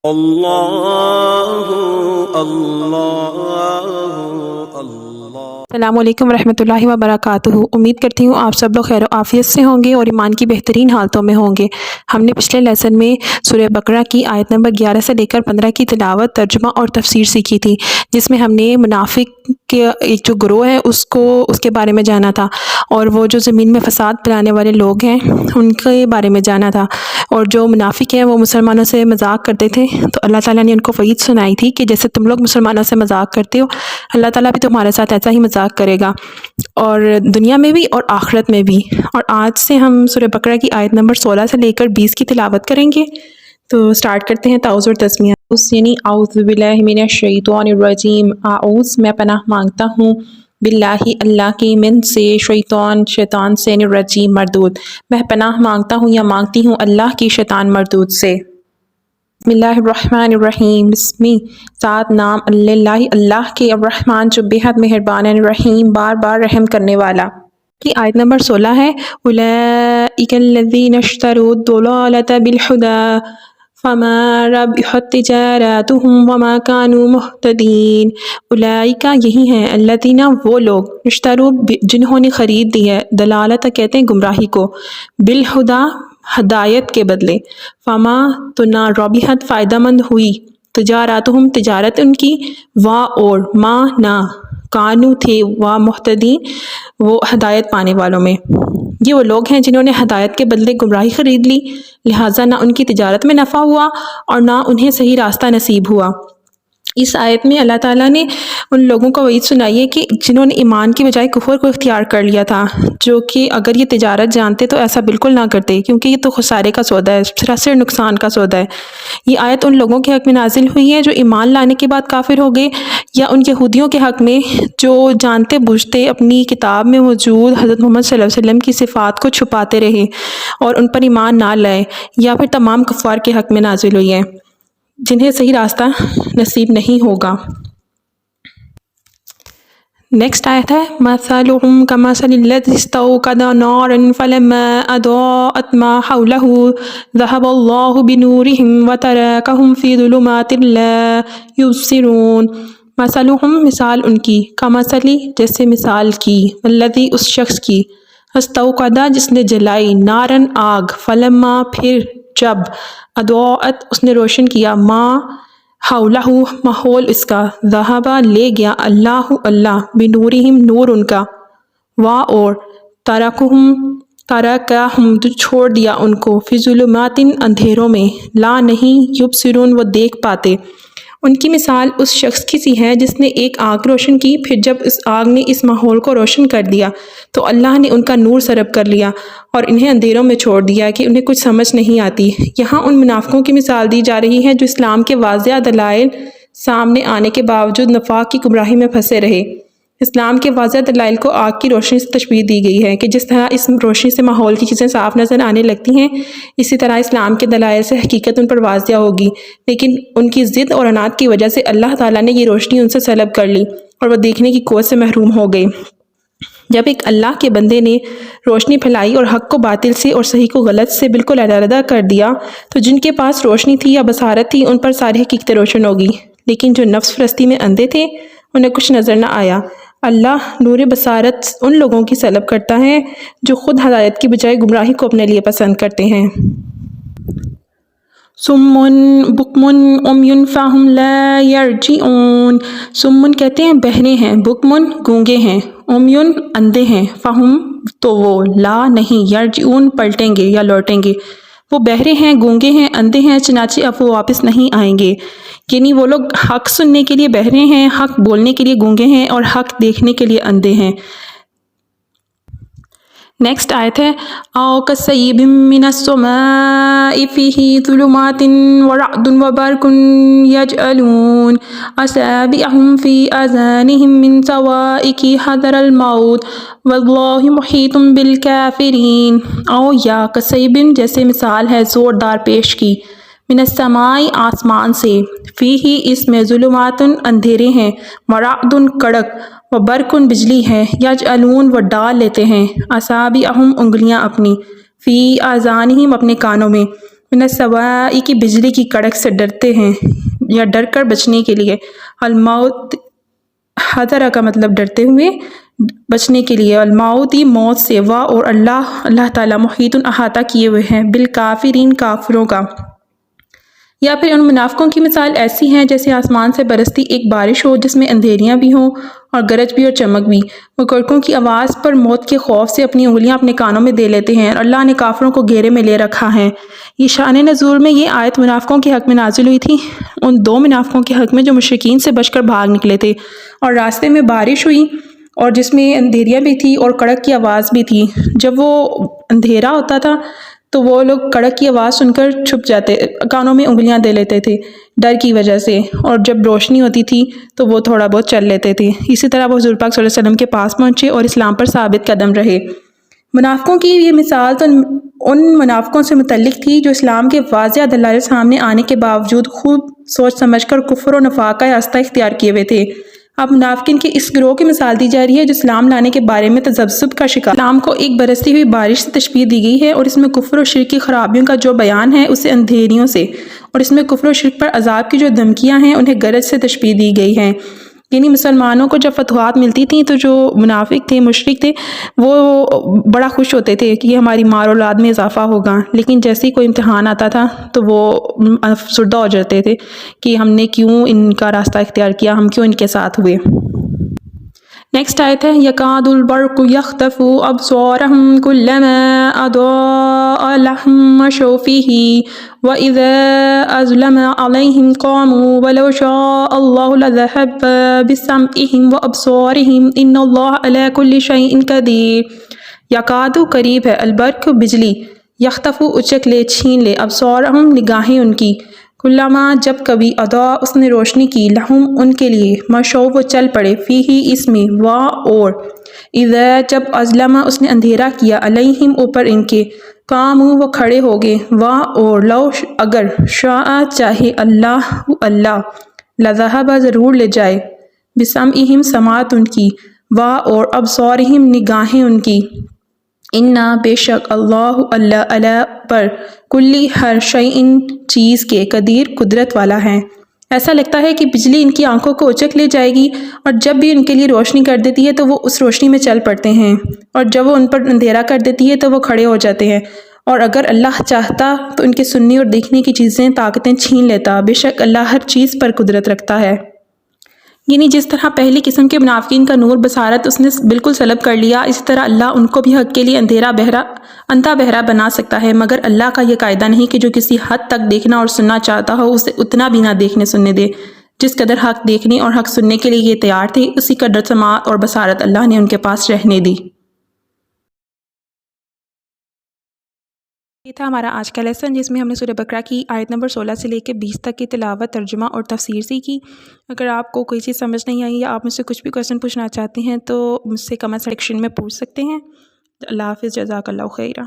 اللہ اللہ اللہ۔ السلام علیکم ورحمۃ اللہ وبرکاتہ۔ امید کرتی ہوں آپ سب لوگ خیر و عافیت سے ہوں گے اور ایمان کی بہترین حالتوں میں ہوں گے۔ ہم نے پچھلے لیسن میں سورہ بقرہ کی آیت نمبر 11 سے لے کر 15 کی تلاوت، ترجمہ اور تفسیر سیکھی تھی، جس میں ہم نے منافق کے ایک جو گروہ ہے اس کے بارے میں جانا تھا، اور وہ جو زمین میں فساد پھیلانے والے لوگ ہیں ان کے بارے میں جانا تھا، اور جو منافق ہیں وہ مسلمانوں سے مذاق کرتے تھے، تو اللہ تعالیٰ نے ان کو وعید سنائی تھی کہ جیسے تم لوگ مسلمانوں سے مذاق کرتے ہو، اللہ تعالیٰ بھی تمہارے ساتھ ایسا ہی مذاق کرے گا، اور دنیا میں بھی اور آخرت میں بھی۔ اور آج سے ہم سورہ بقرہ کی آیت نمبر 16 سے لے کر 20 کی تلاوت کریں گے۔ تو سٹارٹ کرتے ہیں تعوذ اور تسمیہ۔ یعنی اعوذ باللہ من الشیطان الرجیم، اعوذ میں پناہ مانگتا ہوں، باللہ اللہ کی، من سے، شیطان سے، الرجیم مردود، میں پناہ مانگتا ہوں یا مانگتی ہوں اللہ کی شیطان مردود سے۔ بسم اللہ الرحمن الرحیم، بسمی ذات نام اللہ کے، الرحمن جو بے حد مہربان ہے، الرحیم بار بار رحم کرنے والا۔ کی آیت نمبر 16 ہے، اولئک الذین اشتروا الضلالۃ بالہدی فما ربحت تجارتہم وما کانوا مہتدین۔ اولئک یہی ہیں، الذین وہ لوگ، اشتروا جنہوں نے خرید دی ہے، دلالت کہتے ہیں گمراہی کو، بالہدی ہدایت کے بدلے، فما تو نہ، ربحت فائدہ مند ہوئی، تجارتہم تجارت ان کی، وا اور، ما نہ، کانو تھے، وا مہتدین وہ ہدایت پانے والوں میں۔ یہ وہ لوگ ہیں جنہوں نے ہدایت کے بدلے گمراہی خرید لی، لہٰذا نہ ان کی تجارت میں نفع ہوا اور نہ انہیں صحیح راستہ نصیب ہوا۔ اس آیت میں اللہ تعالیٰ نے ان لوگوں کو وعید سنائی ہے کہ جنہوں نے ایمان کی بجائے کفر کو اختیار کر لیا تھا، جو کہ اگر یہ تجارت جانتے تو ایسا بالکل نہ کرتے، کیونکہ یہ تو خسارے کا سودا ہے، سراسر نقصان کا سودا ہے۔ یہ آیت ان لوگوں کے حق میں نازل ہوئی ہے جو ایمان لانے کے بعد کافر ہو گئے، یا ان یہودیوں کے حق میں جو جانتے بوجھتے اپنی کتاب میں موجود حضرت محمد صلی اللہ علیہ وسلم کی صفات کو چھپاتے رہے اور ان پر ایمان نہ لائے، یا پھر تمام کفار کے حق میں نازل ہوئی ہے جنہیں صحیح راستہ نصیب نہیں ہوگا۔ نیکسٹ آیت ہے، مثلهم كمثل الذي استوقد نارا فلما أضاءت ما حوله ذهب الله بنورهم وتركهم في ظلمات لا يبصرون۔ مثلهم مثال ان کی، کمثلی جیسے مثال کی، الذی اس شخص کی، استوقد جس نے جلائی، نارن آگ، فلما پھر جب، اضاءت اس نے روشن کیا، ما حولہ ماحول اس کا، ذہبا لے گیا، اللہ بنورہم نور ان کا، وا اور، ترکہم چھوڑ دیا ان کو، فی ظلمات اندھیروں میں، لا نہیں، یبصرون وہ دیکھ پاتے۔ ان کی مثال اس شخص کی سی ہے جس نے ایک آگ روشن کی، پھر جب اس آگ نے اس ماحول کو روشن کر دیا تو اللہ نے ان کا نور سلب کر لیا اور انہیں اندھیروں میں چھوڑ دیا کہ انہیں کچھ سمجھ نہیں آتی۔ یہاں ان منافقوں کی مثال دی جا رہی ہے جو اسلام کے واضح دلائل سامنے آنے کے باوجود نفاق کی گمراہی میں پھنسے رہے۔ اسلام کے واضح دلائل کو آگ کی روشنی سے تشبیہ دی گئی ہے کہ جس طرح اس روشنی سے ماحول کی چیزیں صاف نظر آنے لگتی ہیں، اسی طرح اسلام کے دلائل سے حقیقت ان پر واضح ہوگی، لیکن ان کی ضد اور عناد کی وجہ سے اللہ تعالیٰ نے یہ روشنی ان سے سلب کر لی اور وہ دیکھنے کی قوت سے محروم ہو گئے۔ جب ایک اللہ کے بندے نے روشنی پھیلائی اور حق کو باطل سے اور صحیح کو غلط سے بالکل علیحدہ کر دیا، تو جن کے پاس روشنی تھی یا بصارت تھی ان پر ساری حقیقتیں روشن ہو گئی، لیکن جو نفس پرستی میں اندھے تھے انہیں کچھ نظر نہ آیا۔ اللہ نور بصارت ان لوگوں کی طلب کرتا ہے جو خود ہدایت کی بجائے گمراہی کو اپنے لیے پسند کرتے ہیں۔ سمن بکمن عمی فہم لا یرجعون۔ سمن کہتے ہیں بہرے ہیں، بکمن گونگے ہیں، عمیٌ اندھے ہیں، فہم تو وہ، لا نہیں، یرجعون پلٹیں گے یا لوٹیں گے۔ وہ بہرے ہیں، گونگے ہیں، اندھے ہیں، چنانچہ اب وہ واپس نہیں آئیں گے۔ یعنی وہ لوگ حق سننے کے لیے بہرے ہیں، حق بولنے کے لیے گونگے ہیں اور حق دیکھنے کے لیے اندھے ہیں۔ نیکسٹ آیت ہے، او کصیب من السماء فیہ ظلمات ورعد وبرق یجعلون اصابعهم فی آذانهم من صواعق حذر الموت واللہ محیط بالکافرین۔ او یا کصیب جیسے مثال ہے زوردار پیش کی، من السماء آسمان سے، فیہ اس میں، ظلمات اندھیرے ہیں، ورعد کڑک، وبرق بجلی ہے، یجعلون وہ ڈال لیتے ہیں، اصابعہم انگلیاں اپنی، فی آذانہم اپنے کانوں میں، من السواء کی بجلی کی کڑک سے ڈرتے ہیں یا ڈر کر بچنے کے لیے، الموت حذر کا مطلب ڈرتے ہوئے بچنے کے لیے، الموت موت سے، وا اور اللہ تعالیٰ محیط احاطہ کیے ہوئے ہیں بالکافرین کافروں کا۔ یا پھر ان منافقوں کی مثال ایسی ہے جیسے آسمان سے برستی ایک بارش ہو جس میں اندھیریاں بھی ہوں اور گرج بھی اور چمک بھی، وہ کڑکوں کی آواز پر موت کے خوف سے اپنی انگلیاں اپنے کانوں میں دے لیتے ہیں، اور اللہ نے کافروں کو گھیرے میں لے رکھا ہے۔ یہ شان نزول میں یہ آیت منافقوں کے حق میں نازل ہوئی تھی، ان دو منافقوں کے حق میں جو مشرکین سے بچ کر بھاگ نکلے تھے، اور راستے میں بارش ہوئی اور جس میں اندھیریاں بھی تھی اور کڑک کی آواز بھی تھی۔ جب وہ اندھیرا ہوتا تھا تو وہ لوگ کڑک کی آواز سن کر چھپ جاتے، کانوں میں انگلیاں دے لیتے تھے ڈر کی وجہ سے، اور جب روشنی ہوتی تھی تو وہ تھوڑا بہت چل لیتے تھے۔ اسی طرح وہ حضور پاک صلی اللہ علیہ وسلم کے پاس پہنچے اور اسلام پر ثابت قدم رہے۔ منافقوں کی یہ مثال تو ان منافقوں سے متعلق تھی جو اسلام کے واضح دلائل سامنے آنے کے باوجود خوب سوچ سمجھ کر کفر و نفاق کا راستہ اختیار کیے ہوئے تھے۔ اب منافقین کے اس گروہ کی مثال دی جا رہی ہے جو اسلام لانے کے بارے میں تذبذب کا شکار۔ اسلام کو ایک برستی ہوئی بارش سے تشبیہ دی گئی ہے، اور اس میں کفر و شرک کی خرابیوں کا جو بیان ہے اسے اندھیریوں سے، اور اس میں کفر و شرک پر عذاب کی جو دھمکیاں ہیں انہیں گرج سے تشبیہ دی گئی ہیں۔ یعنی مسلمانوں کو جب فتوحات ملتی تھیں تو جو منافق تھے، مشرک تھے، وہ بڑا خوش ہوتے تھے کہ ہماری مال و اولاد میں اضافہ ہوگا، لیکن جیسے ہی کوئی امتحان آتا تھا تو وہ افسردہ ہو جاتے تھے کہ ہم نے کیوں ان کا راستہ اختیار کیا، ہم کیوں ان کے ساتھ ہوئے۔ نیکسٹ آیت ہے یکاد البرق یخطف ابصارهم کلما اضاء لهم مشوا فيه واذا اظلم عليهم قاموا ولو شاء الله لذهب بسمعهم وابصارهم ان الله على كل شيء قدير۔ یکاد قریب ہے، البرق بجلی، یخطف اچک لے، چھین لے، ابصارهم نگاہیں ان کی، کلما جب کبھی، ادا اس نے روشنی کی، لہم ان کے لیے، مشو وہ چل پڑے، فیہی اس میں، وا اور، اذا جب، ازلم اس نے اندھیرا کیا، علیہم اوپر ان کے، قاموا وہ کھڑے ہو گئے، وا اور، لو اگر، شاء چاہے، اللہ لذہب ضرور لے جائے، بسمعہم سماعت ان کی، وا اور، ابصارہم نگاہیں ان کی، انا بے شک، اللہ علی پر، کلی ہر شیء چیز کے، قدیر قدرت والا ہے۔ ایسا لگتا ہے کہ بجلی ان کی آنکھوں کو اچک لے جائے گی، اور جب بھی ان کے لیے روشنی کر دیتی ہے تو وہ اس روشنی میں چل پڑتے ہیں، اور جب وہ ان پر اندھیرا کر دیتی ہے تو وہ کھڑے ہو جاتے ہیں، اور اگر اللہ چاہتا تو ان کے سننے اور دیکھنے کی چیزیں، طاقتیں چھین لیتا، بے شک اللہ ہر چیز پر قدرت رکھتا ہے۔ یعنی جس طرح پہلی قسم کے منافقین کا نور بصارت اس نے بالکل سلب کر لیا، اسی طرح اللہ ان کو بھی حق کے لیے اندھا بہرا بنا سکتا ہے، مگر اللہ کا یہ قاعدہ نہیں کہ جو کسی حد تک دیکھنا اور سننا چاہتا ہو اسے اتنا بھی نہ دیکھنے سننے دے، جس قدر حق دیکھنے اور حق سننے کے لیے یہ تیار تھے اسی قدر سماعت اور بصارت اللہ نے ان کے پاس رہنے دی۔ یہ تھا ہمارا آج کا لیسن جس میں ہم نے سورہ بقرہ کی آیت نمبر 16 سے لے کے 20 تک کی تلاوت، ترجمہ اور تفسیر سیکھی۔ اگر آپ کو کوئی چیز سمجھ نہیں آئی یا آپ مجھ سے کچھ بھی کویسچن پوچھنا چاہتے ہیں تو مجھ سے کمنٹ سیکشن میں پوچھ سکتے ہیں۔ اللہ حافظ، جزاک اللہ خیرہ۔